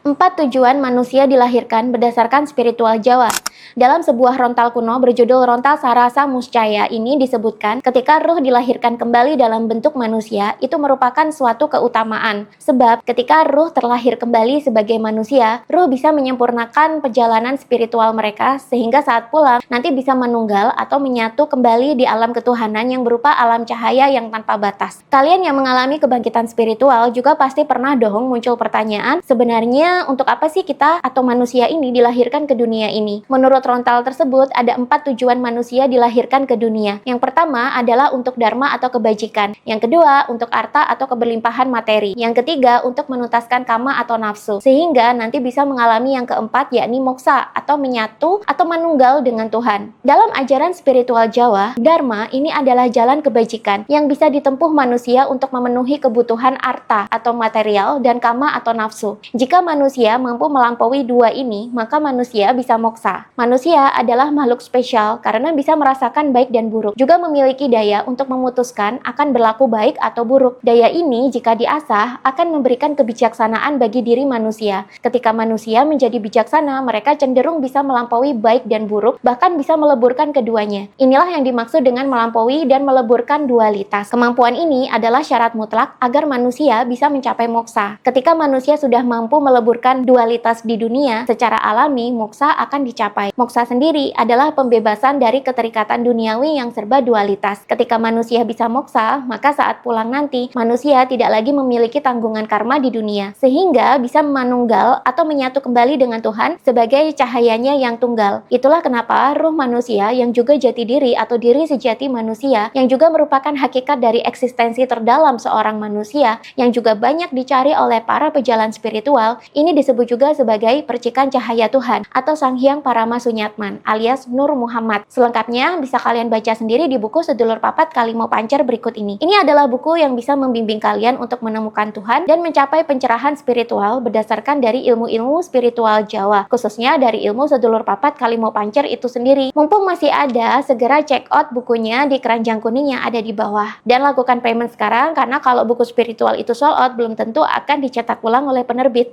4 tujuan manusia dilahirkan berdasarkan spiritual Jawa. Dalam sebuah rontal kuno berjudul Rontal Sarasa Muscaya ini disebutkan ketika ruh dilahirkan kembali dalam bentuk manusia itu merupakan suatu keutamaan. Sebab ketika ruh terlahir kembali sebagai manusia, ruh bisa menyempurnakan perjalanan spiritual mereka sehingga saat pulang nanti bisa menunggal atau menyatu kembali di alam ketuhanan yang berupa alam cahaya yang tanpa batas. Kalian yang mengalami kebangkitan spiritual juga pasti pernah dong muncul pertanyaan, sebenarnya untuk apa sih kita atau manusia ini dilahirkan ke dunia ini? Menurut rontal tersebut, ada 4 tujuan manusia dilahirkan ke dunia. Yang pertama adalah untuk dharma atau kebajikan. Yang kedua, untuk arta atau keberlimpahan materi. Yang ketiga, untuk menuntaskan kama atau nafsu. Sehingga nanti bisa mengalami yang keempat, yakni moksa atau menyatu atau manunggal dengan Tuhan. Dalam ajaran spiritual Jawa, dharma ini adalah jalan kebajikan yang bisa ditempuh manusia untuk memenuhi kebutuhan arta atau material dan kama atau nafsu. Jika manusia mampu melampaui dua ini, maka manusia bisa moksa. Manusia adalah makhluk spesial karena bisa merasakan baik dan buruk. Juga memiliki daya untuk memutuskan akan berlaku baik atau buruk. Daya ini jika diasah akan memberikan kebijaksanaan bagi diri manusia. Ketika manusia menjadi bijaksana, mereka cenderung bisa melampaui baik dan buruk, bahkan bisa meleburkan keduanya. Inilah yang dimaksud dengan melampaui dan meleburkan dualitas. Kemampuan ini adalah syarat mutlak agar manusia bisa mencapai moksa. Ketika manusia sudah mampu meleburkan dualitas di dunia, secara alami moksa akan dicapai. Moksa sendiri adalah pembebasan dari keterikatan duniawi yang serba dualitas. Ketika manusia bisa moksa, maka saat pulang nanti, manusia tidak lagi memiliki tanggungan karma di dunia, sehingga bisa manunggal atau menyatu kembali dengan Tuhan sebagai cahayanya yang tunggal. Itulah kenapa ruh manusia yang juga jati diri atau diri sejati manusia, yang juga merupakan hakikat dari eksistensi terdalam seorang manusia, yang juga banyak dicari oleh para pejalan spiritual, ini disebut juga sebagai percikan cahaya Tuhan atau Sang Hyang Parama Sunyatman alias Nur Muhammad. Selengkapnya bisa kalian baca sendiri di buku Sedulur Papat Kalimo Pancer berikut ini. Ini adalah buku yang bisa membimbing kalian untuk menemukan Tuhan dan mencapai pencerahan spiritual berdasarkan dari ilmu-ilmu spiritual Jawa, khususnya dari ilmu Sedulur Papat Kalimo Pancer itu sendiri. Mumpung masih ada, segera check out bukunya di keranjang kuning yang ada di bawah. Dan lakukan payment sekarang karena kalau buku spiritual itu sold out belum tentu akan dicetak ulang oleh penerbit.